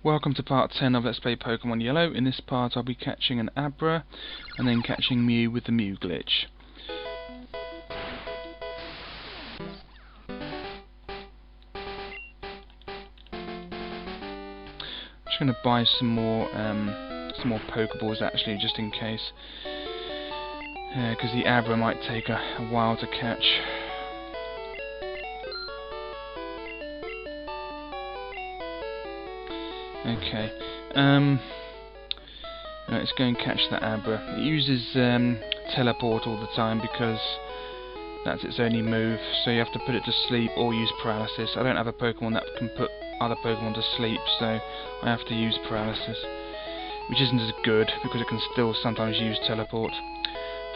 Welcome to part 10 of Let's Play Pokemon Yellow. In this part I'll be catching an Abra and then catching Mew with the Mew Glitch. I'm just going to buy some more Pokeballs actually, just in case, because the Abra might take a while to catch. Okay, let's go and catch the Abra. It uses teleport all the time because that's its only move, so you have to put it to sleep or use paralysis. I don't have a Pokemon that can put other Pokemon to sleep, so I have to use paralysis, which isn't as good because it can still sometimes use teleport.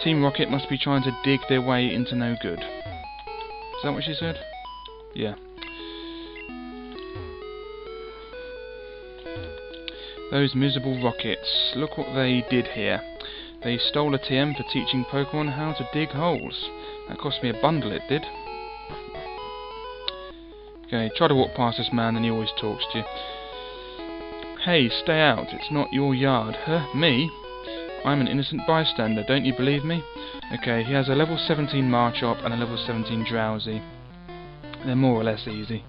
Team Rocket must be trying to dig their way into no good. Is that what she said? Yeah. Those miserable Rockets. Look what they did here. They stole a TM for teaching Pokemon how to dig holes. That cost me a bundle, it did. Okay, try to walk past this man and he always talks to you. Hey, stay out. It's not your yard. Huh? Me? I'm an innocent bystander. Don't you believe me? Okay, he has a level 17 Marchop and a level 17 Drowsy. They're more or less easy.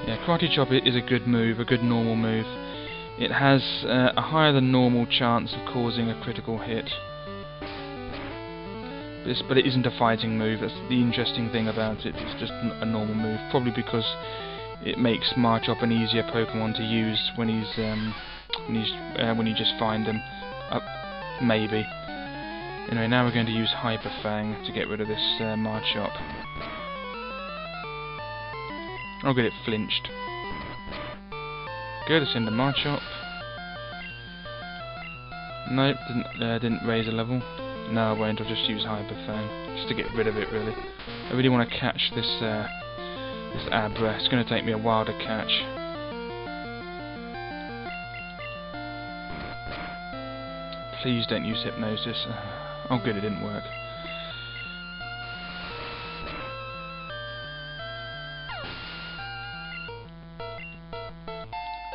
Yeah, Karate Chop is a good move, a good normal move. It has a higher than normal chance of causing a critical hit. But it isn't a fighting move. That's the interesting thing about it. It's just a normal move, probably because it makes Marchop an easier Pokemon to use when you just find him. Maybe. Anyway, now we're going to use Hyper Fang to get rid of this Marchop. I'll get it flinched. Good, it's in the Marchop. Nope, didn't raise a level. No, I won't. I'll just use Hyper Fang just to get rid of it. Really, I really want to catch this Abra. It's going to take me a while to catch. Please don't use Hypnosis. Oh, good, it didn't work.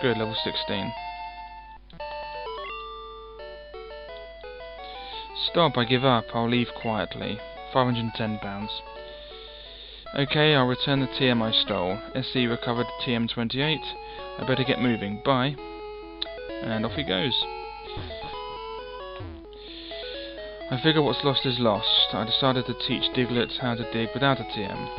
Good, level 16. Stop, I give up. I'll leave quietly. £510. Okay, I'll return the TM I stole. SC recovered TM28. I better get moving. Bye. And off he goes. I figure what's lost is lost. I decided to teach Diglett how to dig without a TM.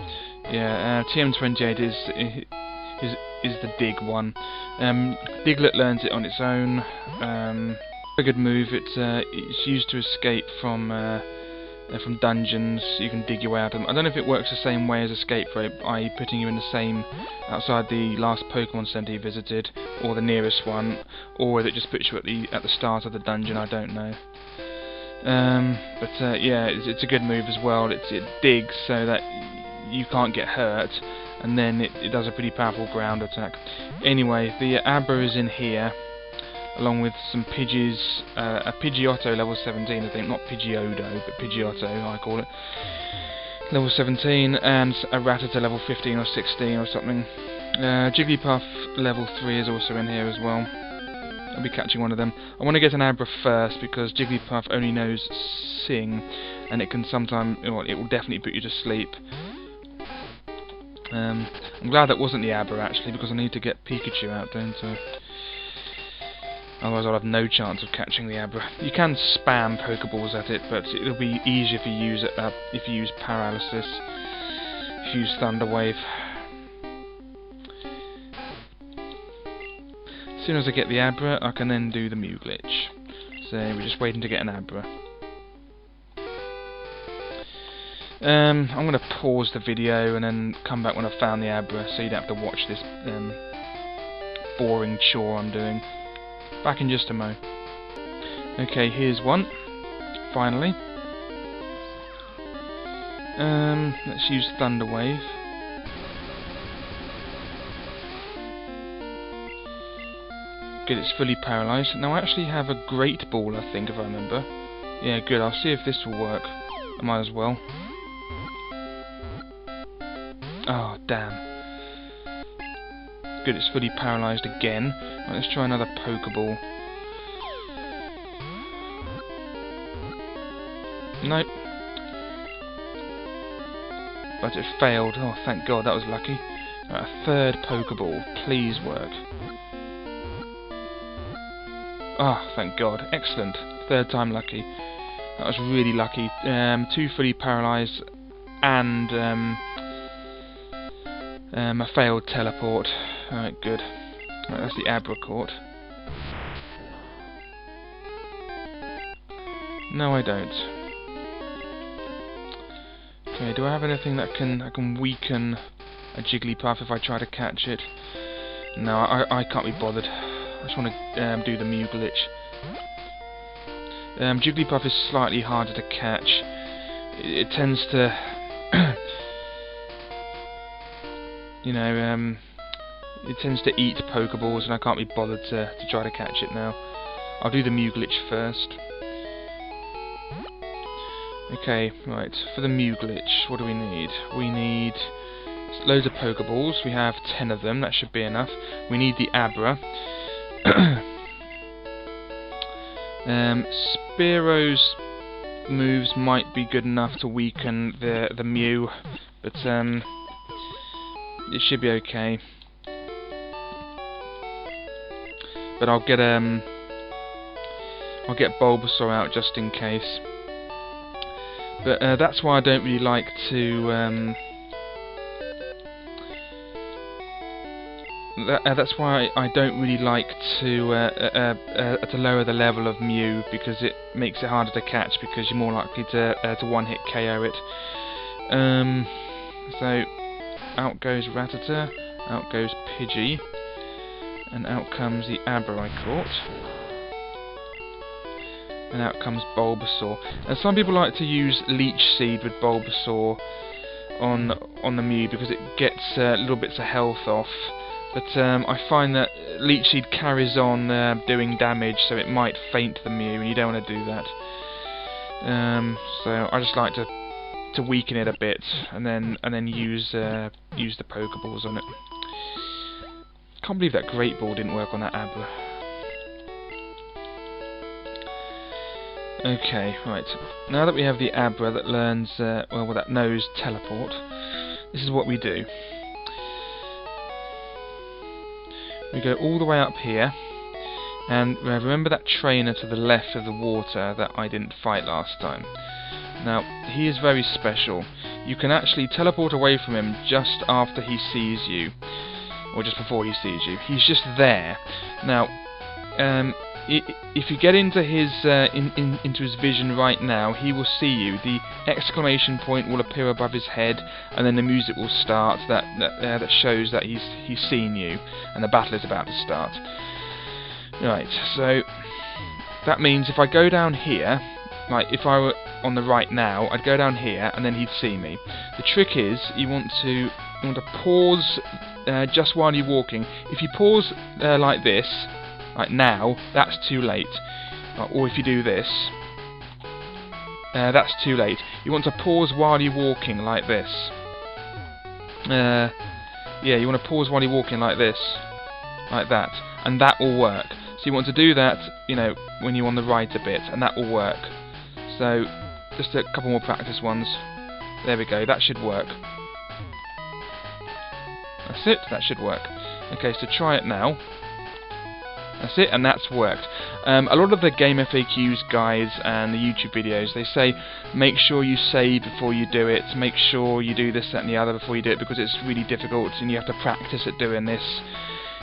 Yeah, TM28 is the dig one. Diglett learns it on its own. A good move. It's used to escape from dungeons. You can dig your way out of them. I don't know if it works the same way as Escape Rope, i.e. putting you in the same outside the last Pokemon Center you visited, or the nearest one, or whether it just puts you at the start of the dungeon. I don't know. Yeah, it's a good move as well. It digs so that you can't get hurt, and then it does a pretty powerful ground attack. Anyway, the Abra is in here, along with some Pidgeys, a Pidgeotto level 17, I think, not Pidgeotto, but Pidgeotto, I call it, level 17, and a Rattata level 15 or 16 or something. Jigglypuff level 3 is also in here as well. I'll be catching one of them. I want to get an Abra first because Jigglypuff only knows Sing, and it can sometimes, well, it will definitely put you to sleep. I'm glad that wasn't the Abra actually, because I need to get Pikachu out, don't I? Otherwise I'll have no chance of catching the Abra. You can spam Pokeballs at it, but it'll be easier if you use Paralysis, if you use Thunder Wave. As soon as I get the Abra, I can then do the Mew Glitch. So we're just waiting to get an Abra. I'm going to pause the video and then come back when I've found the Abra, so you don't have to watch this boring chore I'm doing. Back in just a mo. Okay, here's one. Finally. Let's use Thunder Wave. Good, it's fully paralysed. Now I actually have a Great Ball, I think, if I remember. Yeah, good, I'll see if this will work. I might as well. Oh, damn. Good, it's fully paralysed again. Right, let's try another Pokeball. Nope. But it failed. Oh, thank God, that was lucky. Right, a third Pokeball. Please work. Ah, thank God. Excellent. Third time lucky. That was really lucky. 2 fully paralysed and a failed teleport. Alright, good. Right, that's the Abra caught. No, I don't. Okay, do I have anything that I can weaken a Jigglypuff if I try to catch it? No, I can't be bothered. I just want to do the Mew Glitch. Jigglypuff is slightly harder to catch. It tends to, you know, it tends to eat Pokeballs, and I can't be bothered to try to catch it now. I'll do the Mew Glitch first. Okay, right, for the Mew Glitch, what do we need? We need loads of Pokeballs. We have 10 of them, that should be enough. We need the Abra. Spearo's moves might be good enough to weaken the Mew, but it should be okay. But I'll get Bulbasaur out just in case. But that's why I don't really like to. That's why I don't really like to lower the level of Mew, because it makes it harder to catch, because you're more likely to one-hit KO it. So out goes Rattata, out goes Pidgey, and out comes the Abra I caught. And out comes Bulbasaur. And some people like to use Leech Seed with Bulbasaur on the Mew, because it gets little bits of health off. But I find that Leech Seed carries on doing damage, so it might faint the Mew, and you don't want to do that. So I just like to weaken it a bit, and then use the Pokeballs on it. Can't believe that Great Ball didn't work on that Abra. Okay, right. Now that we have the Abra that learns, that knows Teleport, this is what we do. We go all the way up here, and remember that trainer to the left of the water that I didn't fight last time. Now, he is very special. You can actually teleport away from him just after he sees you, or just before he sees you. He's just there. Now, if you get into his into his vision right now, he will see you. The exclamation point will appear above his head, and then the music will start that shows that he's seen you, and the battle is about to start. Right, so that means if I go down here, like if I were on the right now, I'd go down here, and then he'd see me. The trick is you want to pause just while you're walking. If you pause like this. Like now, that's too late. Or if you do this, that's too late. You want to pause while you're walking like this. Yeah, you want to pause while you're walking like this, like that, and that will work. So you want to do that, you know, when you're on the right a bit, and that will work. So just a couple more practice ones. There we go. That should work. That's it. That should work. Okay, so try it now. That's it, and that's worked. A lot of the game FAQs guides and the YouTube videos, they say make sure you save before you do it, make sure you do this, that and the other before you do it, because it's really difficult and you have to practice at doing this.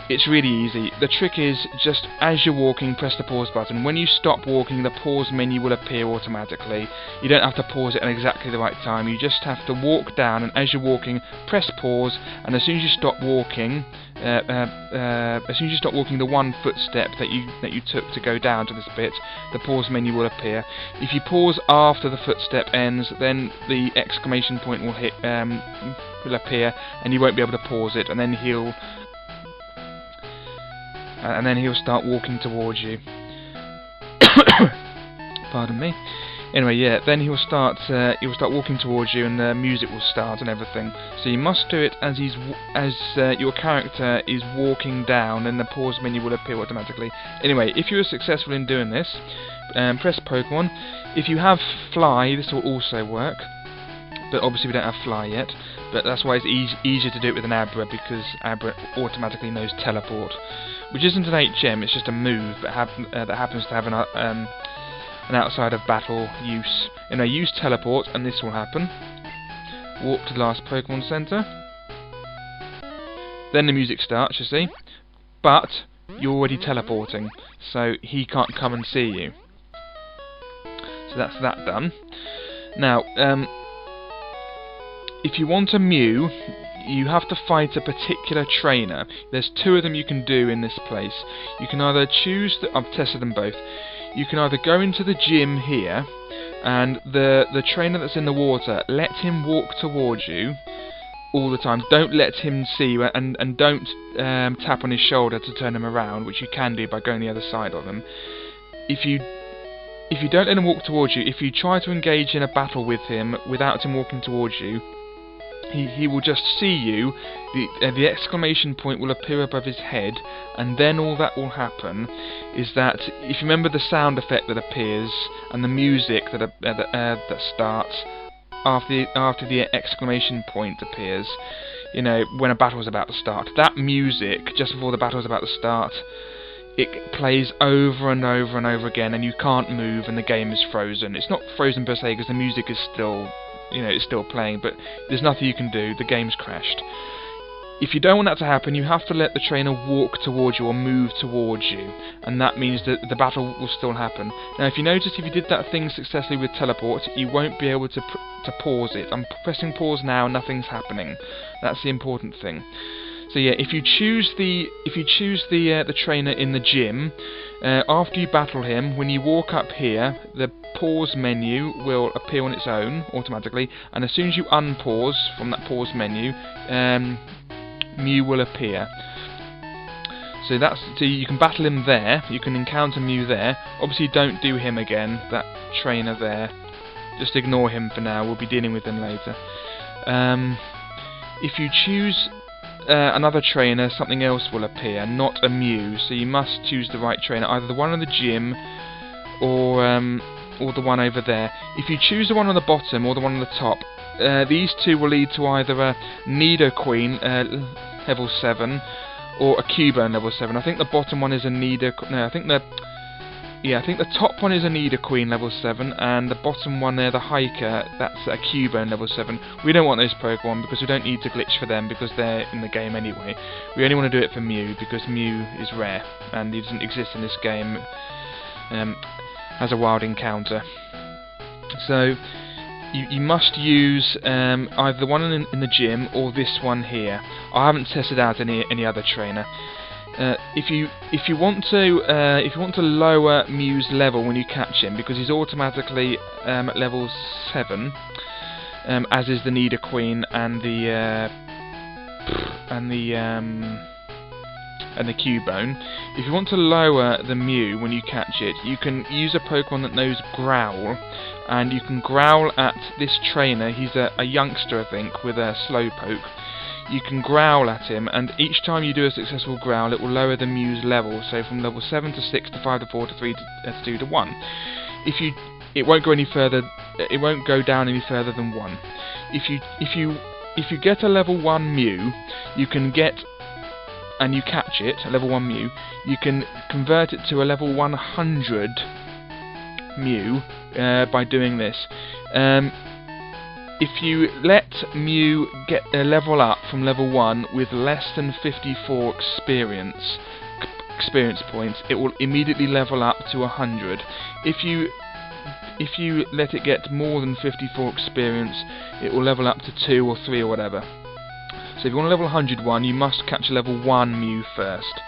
It's really easy. The trick is just as you're walking, press the pause button. When you stop walking, the pause menu will appear automatically. You don't have to pause it at exactly the right time. You just have to walk down, and as you're walking, press pause. And as soon as you stop walking, the one footstep that you took to go down to this bit, the pause menu will appear. If you pause after the footstep ends, then the exclamation point will appear, and you won't be able to pause it. And then he'll and then he'll start walking towards you. Pardon me. Anyway, yeah, then he'll start walking towards you, and the music will start and everything. So you must do it as your character is walking down, and the pause menu will appear automatically. Anyway, if you are successful in doing this, press Pokemon. If you have Fly, this will also work, but obviously we don't have Fly yet. But that's why it's easier to do it with an Abra, because Abra automatically knows Teleport, which isn't an HM, it's just a move that happens to have an outside of battle use. And I use Teleport, and this will happen. Walk to the last Pokemon Center. Then the music starts, you see. But you're already teleporting, so he can't come and see you. So that's that done. Now, if you want a Mew, you have to fight a particular trainer. There's 2 of them you can do in this place. You can either choose I've tested them both. You can either go into the gym here, and the trainer that's in the water, let him walk towards you all the time. Don't let him see you, and don't tap on his shoulder to turn him around, which you can do by going the other side of him. If you don't let him walk towards you, if you try to engage in a battle with him without him walking towards you, he will just see you, the exclamation point will appear above his head, and then all that will happen is that, if you remember the sound effect that appears, and the music that starts after the exclamation point appears, you know, when a battle is about to start, that music, just before the battle is about to start, it plays over and over and over again, and you can't move, and the game is frozen. It's not frozen per se, because the music is still, you know, it's still playing, but there's nothing you can do, the game's crashed. If you don't want that to happen, you have to let the trainer walk towards you or move towards you, and that means that the battle will still happen. Now, if you notice, if you did that thing successfully with Teleport, you won't be able to pause it. I'm pressing pause now, nothing's happening. That's the important thing. So yeah, if you choose the trainer in the gym, after you battle him, when you walk up here, the pause menu will appear on its own automatically, and as soon as you unpause from that pause menu, Mew will appear. So you can battle him there. You can encounter Mew there. Obviously, don't do him again. That trainer there. Just ignore him for now. We'll be dealing with him later. If you choose another trainer, something else will appear, not a Mew. So you must choose the right trainer, either the one in the gym or the one over there. If you choose the one on the bottom or the one on the top, these 2 will lead to either a Nidoqueen level 7 or a Cubone level 7. I think the bottom one is a I think the top one is a Nidoqueen level 7, and the bottom one there, the Hiker, that's a Cubone level 7. We don't want those Pokemon because we don't need to glitch for them because they're in the game anyway. We only want to do it for Mew because Mew is rare and he doesn't exist in this game as a wild encounter. So you must use either the one in the gym or this one here. I haven't tested out any other trainer. If you want to lower Mew's level when you catch him, because he's automatically at level 7, as is the Nidoqueen and the Cubone. If you want to lower the Mew when you catch it, you can use a Pokemon that knows Growl, and you can growl at this trainer. He's a youngster, I think, with a Slowpoke. You can growl at him, and each time you do a successful growl, it will lower the Mew's level, so from level 7 to 6 to 5 to 4 to 3 to 2 to 1. It won't go any further. It won't go down any further than 1. If you get a level 1 Mew, you can get, and you catch it, a level 1 Mew, you can convert it to a level 100 Mew by doing this. If you let Mew get a level up from level 1 with less than 54 experience points, it will immediately level up to 100. If you let it get more than 54 experience, it will level up to 2 or 3 or whatever. So if you want to level 101, you must catch a level 1 Mew first.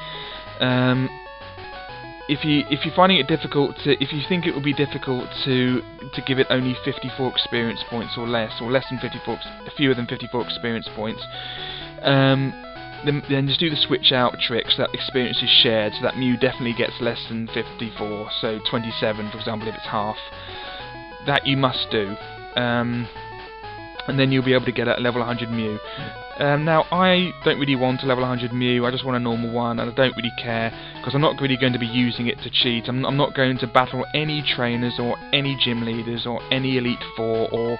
If you're finding it difficult if you think it would be difficult to give it only 54 experience points or less than 54, fewer than 54 experience points, then just do the switch out trick so that experience is shared, so that Mew definitely gets less than 54, so 27 for example if it's half. That you must do. And then you'll be able to get a level 100 Mew. Now, I don't really want a level 100 Mew, I just want a normal one, and I don't really care, because I'm not really going to be using it to cheat. I'm not going to battle any trainers, or any gym leaders, or any Elite Four,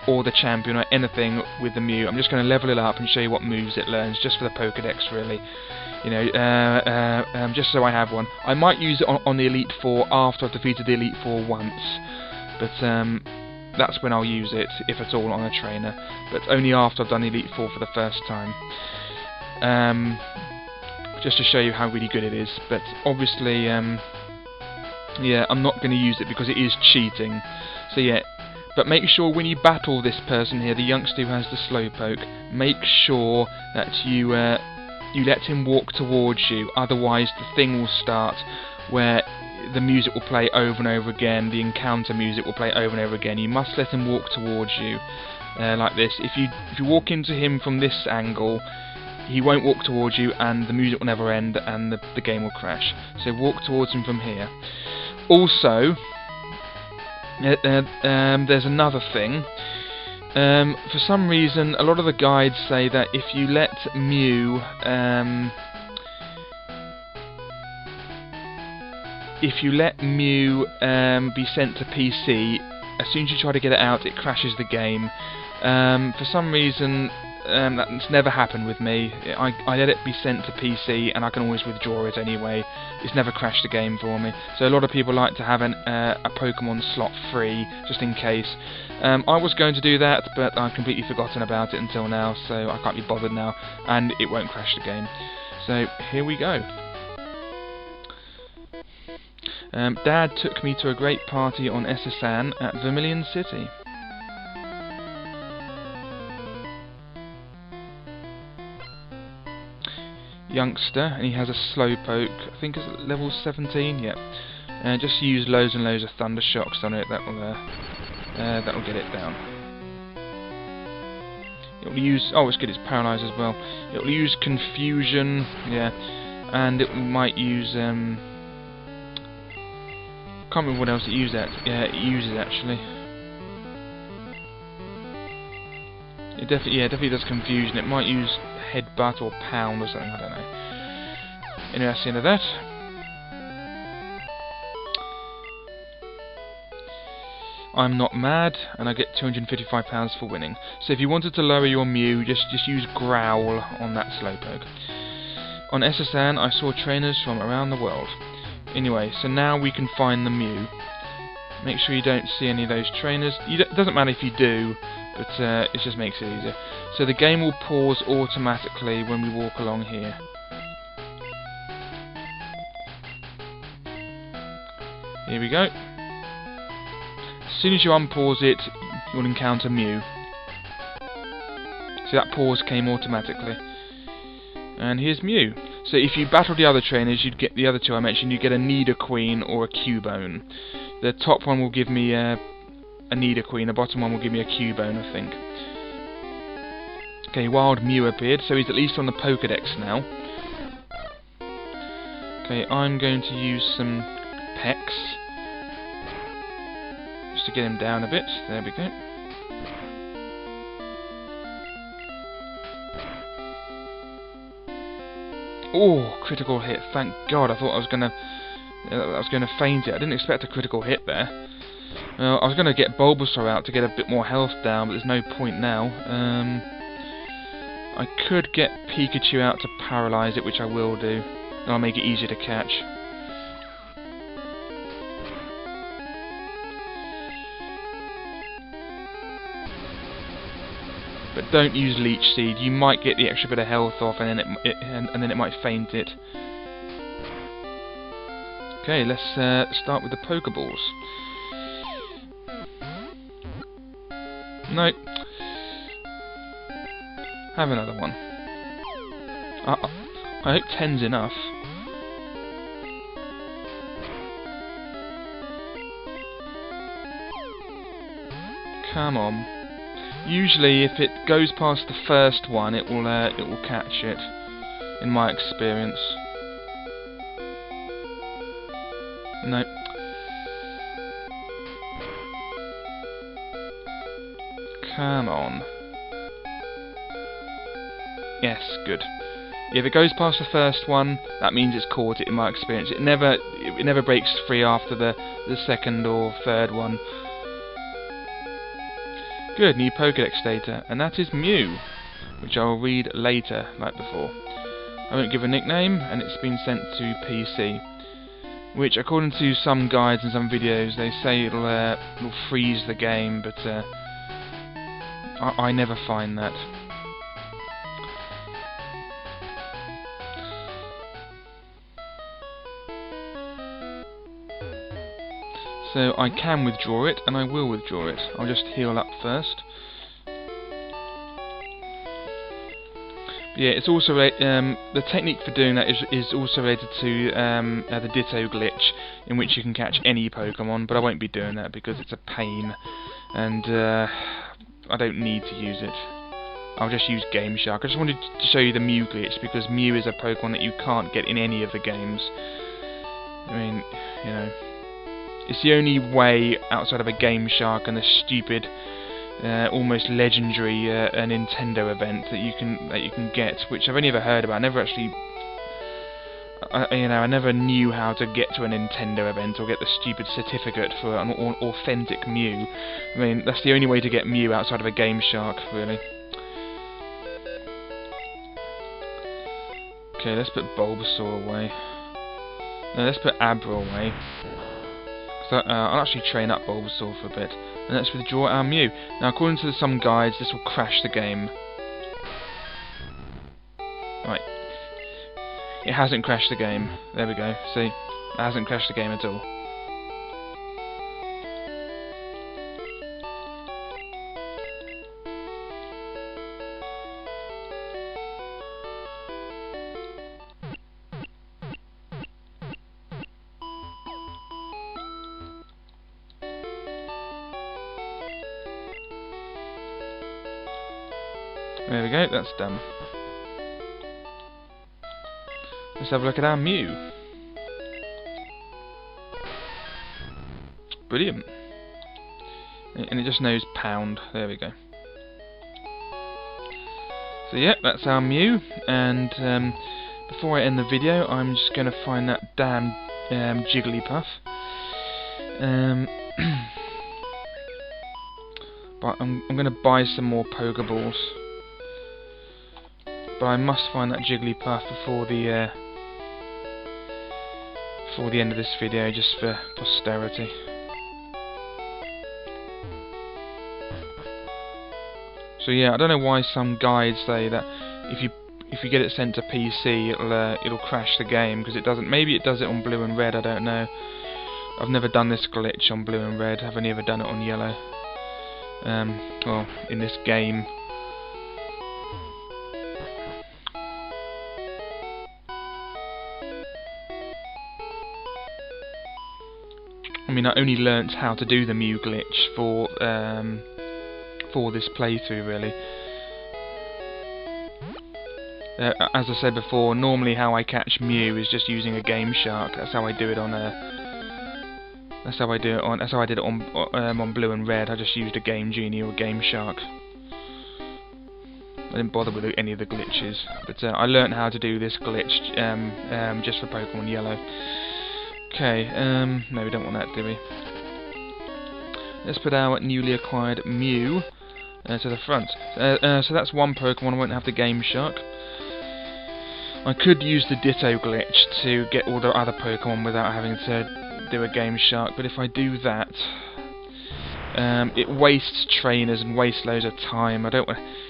or the champion, or anything with the Mew. I'm just going to level it up and show you what moves it learns, just for the Pokedex, really. You know, just so I have one. I might use it on the Elite Four after I've defeated the Elite Four once, but that's when I'll use it, if at all, on a trainer, but only after I've done the Elite Four for the first time. Just to show you how really good it is, but obviously, yeah, I'm not going to use it because it is cheating. So yeah, but make sure when you battle this person here, the youngster who has the Slowpoke, make sure that you let him walk towards you, otherwise the thing will start where the music will play over and over again, the encounter music will play over and over again. You must let him walk towards you, like this. If you walk into him from this angle, he won't walk towards you, and the music will never end, and the game will crash. So walk towards him from here. Also, there's another thing. For some reason, a lot of the guides say that if you let Mew be sent to PC, as soon as you try to get it out, it crashes the game. For some reason, that's never happened with me. I let it be sent to PC, and I can always withdraw it anyway. It's never crashed the game for me. So a lot of people like to have a Pokemon slot free, just in case. I was going to do that, but I've completely forgotten about it until now, so I can't be bothered now, and it won't crash the game. So here we go. Dad took me to a great party on SSN at Vermilion City. Youngster, and he has a Slowpoke, I think it's level 17, yep. Just use loads and loads of Thunder Shocks on it, that'll get it down. It'll use, oh it's good, it's paralysed as well. It'll use Confusion, yeah, and it might use, can't remember what else it used at. Yeah, it uses actually. It definitely does Confusion. It might use Headbutt or Pound or something, I don't know. Anyway, that's the end of that. I'm not mad, and I get £255 for winning. So if you wanted to lower your Mew, just use Growl on that Slowpoke. On SSN, I saw trainers from around the world. Anyway, so now we can find the Mew. Make sure you don't see any of those trainers. It doesn't matter if you do, but it just makes it easier. So the game will pause automatically when we walk along here. Here we go. As soon as you unpause it, you'll encounter Mew. So that pause came automatically. And here's Mew. So if you battle the other trainers, you'd get the other two I mentioned, you get a Nidoqueen or a Cubone. The top one will give me a Nidoqueen, the bottom one will give me a Cubone, I think. Okay, Wild Mew appeared, so he's at least on the Pokedex now. Okay, I'm going to use some Pecks, just to get him down a bit. There we go. Oh, critical hit! Thank God! I thought I was gonna faint it. I didn't expect a critical hit there. I was gonna get Bulbasaur out to get a bit more health down, but there's no point now. I could get Pikachu out to paralyse it, which I will do. And I'll make it easier to catch. But don't use Leech Seed. You might get the extra bit of health off, and then it might faint it. Okay, let's start with the Pokeballs. No. Have another one. I hope 10's enough. Come on. Usually, if it goes past the first one, it will catch it. in my experience. No. Come on. Yes, good. If it goes past the first one, that means it's caught it in my experience. It never breaks free after the second or third one. Good, new Pokedex data, and that is Mew, which I will read later, like before. I won't give a nickname, and it's been sent to PC, which, according to some guides and some videos, they say it'll freeze the game, but I never find that. So I can withdraw it, and I will withdraw it. I'll just heal up first. But yeah, it's also the technique for doing that is also related to the Ditto glitch, in which you can catch any Pokemon. But I won't be doing that because it's a pain, and I don't need to use it. I'll just use Game Shark. I just wanted to show you the Mew glitch because Mew is a Pokemon that you can't get in any of the games. I mean, you know. It's the only way outside of a Game Shark and the stupid, almost legendary Nintendo event that you can get, which I've only ever heard about. I never actually, I never knew how to get to a Nintendo event or get the stupid certificate for an authentic Mew. I mean, that's the only way to get Mew outside of a Game Shark, really. Okay, let's put Bulbasaur away. No, let's put Abra away. So, I'll actually train up Bulbasaur for a bit, and let's withdraw our Mew. Now, according to some guides, this will crash the game. Right. It hasn't crashed the game. There we go. See? It hasn't crashed the game at all. There we go, that's done. Let's have a look at our Mew. Brilliant. And it just knows pound. There we go. So yeah, that's our Mew. And before I end the video, I'm just going to find that damn Jigglypuff. But I'm going to buy some more Pokeballs. But I must find that Jigglypuff before the end of this video, just for posterity. So yeah, I don't know why some guides say that if you get it sent to PC, it'll crash the game, because it doesn't. Maybe it does it on Blue and Red. I don't know. I've never done this glitch on Blue and Red. I've only ever done it on Yellow. Well, in this game. I mean, I only learnt how to do the Mew glitch for this playthrough, really. As I said before, normally how I catch Mew is just using a Game Shark. That's how I do it on That's how I did it on Blue and Red. I just used a Game Genie or a Game Shark. I didn't bother with any of the glitches, but I learnt how to do this glitch just for Pokemon Yellow. Okay, no, we don't want that, do we? Let's put our newly acquired Mew to the front. So that's one Pokemon. I won't have the Game Shark. I could use the Ditto glitch to get all the other Pokemon without having to do a Game Shark, but if I do that, it wastes trainers and wastes loads of time.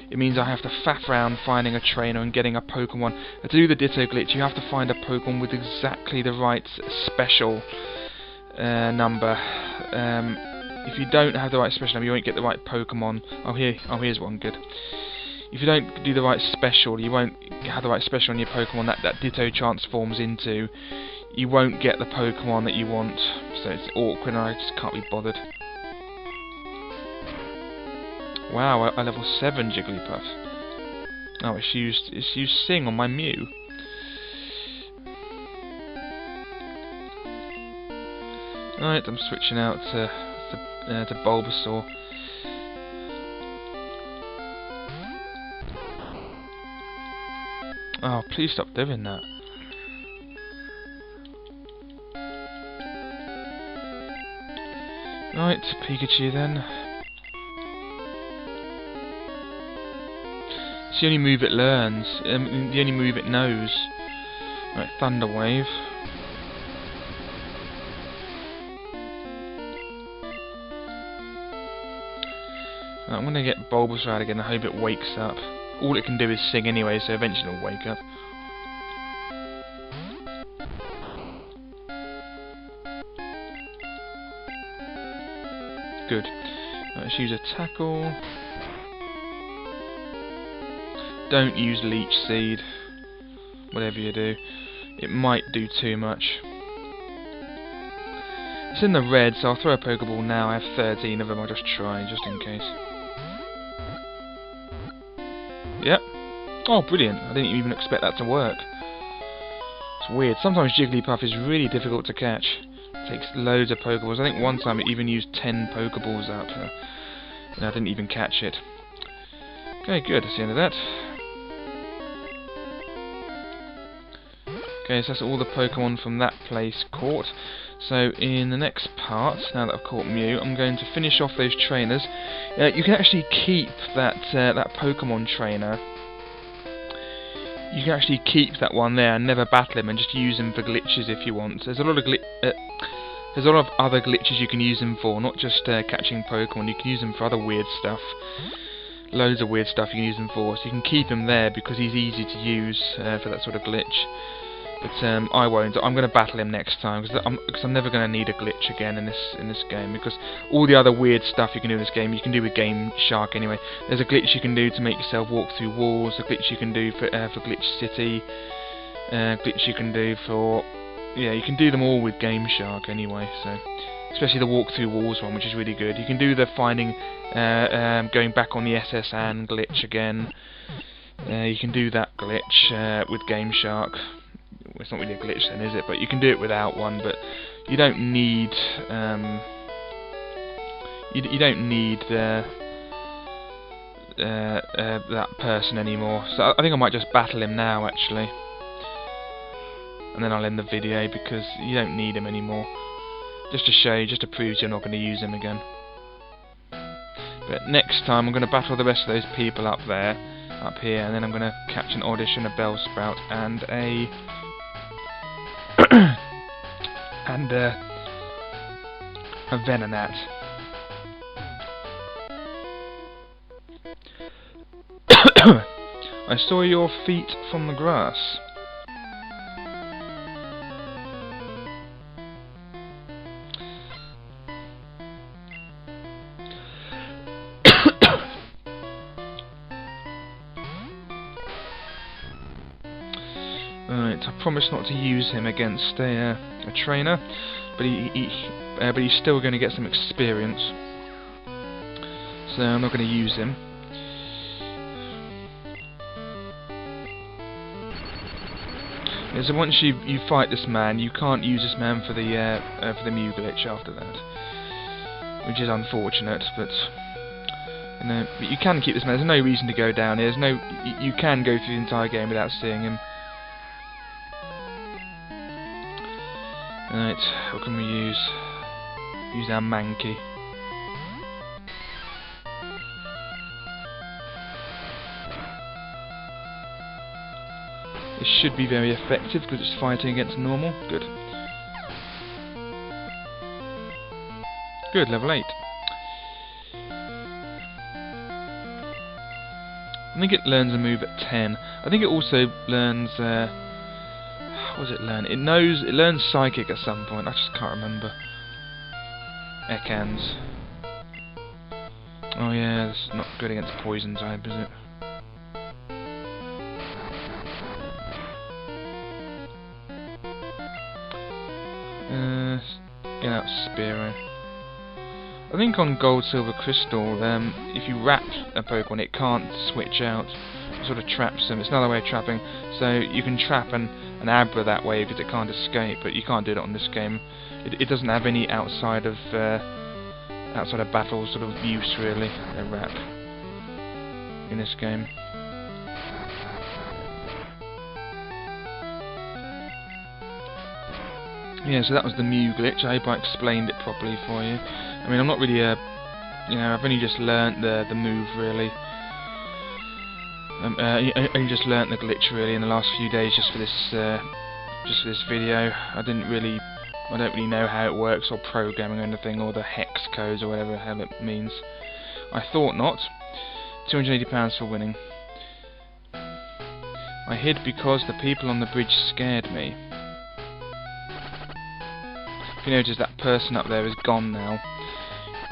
It means I have to faff around finding a trainer and getting a Pokemon. To do the Ditto glitch, you have to find a Pokemon with exactly the right special number. If you don't have the right special number, you won't get the right Pokemon. Oh, here's one. Good. If you don't do the right special, you won't have the right special on your Pokemon that Ditto transforms into. You won't get the Pokemon that you want. So it's awkward, and I just can't be bothered. Wow, a level 7 Jigglypuff. Oh, it's used Sing on my Mew. Right, I'm switching out to Bulbasaur. Oh, please stop doing that. Right, Pikachu then. It's the only move it learns, the only move it knows. Right, Thunder Wave. I'm going to get Bulbasaur out again and hope it wakes up. All it can do is sing anyway, so eventually it'll wake up. Good. Let's use a Tackle. Don't use Leech Seed. Whatever you do. It might do too much. It's in the red, so I'll throw a Pokeball now. I have 13 of them. I'll just try, just in case. Yep. Oh, brilliant. I didn't even expect that to work. It's weird. Sometimes Jigglypuff is really difficult to catch. It takes loads of Pokeballs. I think one time it even used 10 Pokeballs up. And I didn't even catch it. Okay, good. That's the end of that. Okay, so that's all the Pokemon from that place caught. So in the next part, now that I've caught Mew, I'm going to finish off those trainers. You can actually keep that Pokemon trainer. You can actually keep that one there and never battle him, and just use him for glitches if you want. There's a lot of other glitches you can use him for, not just catching Pokemon. You can use him for other weird stuff. Loads of weird stuff you can use him for. So you can keep him there because he's easy to use for that sort of glitch. But I won't. I'm going to battle him next time because I'm never going to need a glitch again in this game, because all the other weird stuff you can do in this game you can do with Game Shark anyway. There's a glitch you can do to make yourself walk through walls. A glitch you can do for Glitch City. Glitch you can do for you can do them all with Game Shark anyway. So especially the walk through walls one, which is really good. You can do the finding going back on the SS Anne glitch again. You can do that glitch with Game Shark. It's not really a glitch then, is it? But you can do it without one. But you don't need you don't need that person anymore. So I think I might just battle him now actually, and then I'll end the video because you don't need him anymore. Just to show you, just to prove you're not going to use him again. But next time I'm going to battle the rest of those people up here, and then I'm going to catch an Oddish and a Bellsprout and a Venonat. I saw your feet from the grass. Right, I promise not to use him against a trainer, but he's still going to get some experience. So I'm not going to use him. Yeah, so once you fight this man, you can't use this man for the Mew Glitch after that, which is unfortunate. But but you can keep this man. There's no reason to go down here. You can go through the entire game without seeing him. Right, what can we use? Use our Mankey. This should be very effective because it's fighting against normal. Good. Good, level 8. I think it learns a move at 10. I think it also learns what does it learn? It learns Psychic at some point. I just can't remember. Ekans. Oh yeah, that's not good against poison type, is it? Get out Spearow. I think on Gold, Silver, Crystal, if you wrap a Pokemon, it can't switch out. It sort of traps them. It's another way of trapping. So you can trap an Abra that way because it can't escape, but you can't do it on this game. It doesn't have any outside of battle sort of use really. A wrap in this game. Yeah, so that was the Mew Glitch. I hope I explained it properly for you. I mean, I'm not really I've only just learnt the move really. I only just learnt the glitch really in the last few days, just for this video. I don't really know how it works, or programming or anything, or the hex codes or whatever the hell it means. I thought not. £280 for winning. I hid because the people on the bridge scared me. If you notice, that person up there is gone now.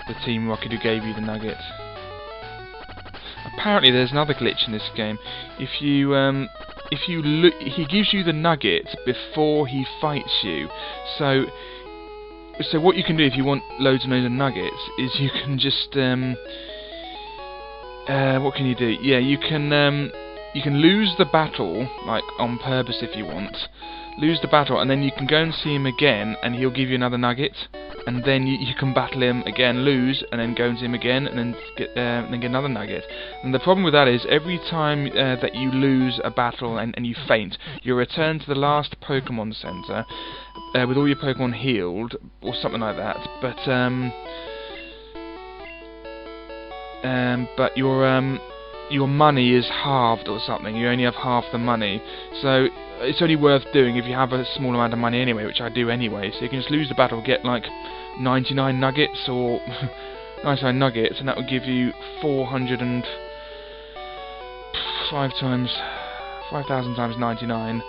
The Team Rocket who gave you the nugget. Apparently there's another glitch in this game. If you look, he gives you the nugget before he fights you. So what you can do if you want loads and loads of nuggets is you can just what can you do? Yeah, you can lose the battle, like on purpose if you want. Lose the battle, and then you can go and see him again, and he'll give you another nugget. And then you can battle him again, lose, and then go and see him again, and then get another nugget. And the problem with that is, every time that you lose a battle and you faint, you return to the last Pokemon Center with all your Pokemon healed, or something like that. But your money is halved or something. You only have half the money, so it's only worth doing if you have a small amount of money anyway, which I do anyway. So you can just lose the battle, get like 99 nuggets or 99 nuggets, and that would give you 5,000 times 99.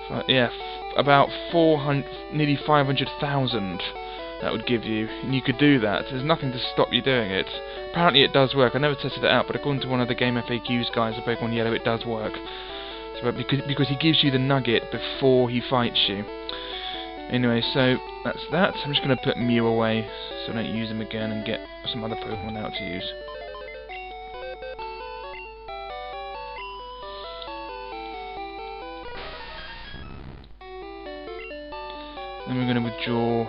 So, yeah, about 400, nearly 500,000. That would give you, and you could do that. There's nothing to stop you doing it. Apparently it does work. I never tested it out, but according to one of the Game FAQs guys of Pokemon Yellow, it does work. So, because he gives you the nugget before he fights you. Anyway, so that's that. I'm just going to put Mew away so I don't use him again and get some other Pokemon out to use. Then we're going to withdraw.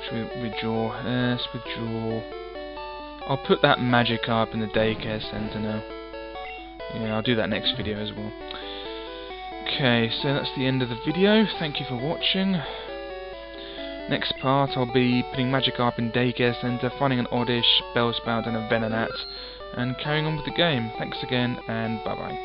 Should we withdraw? Let's withdraw. I'll put that Magikarp in the daycare center now. Yeah, I'll do that next video as well. Okay, so that's the end of the video. Thank you for watching. Next part, I'll be putting Magikarp in daycare center, finding an Oddish, Bellsprout, and a Venonat, and carrying on with the game. Thanks again, and bye bye.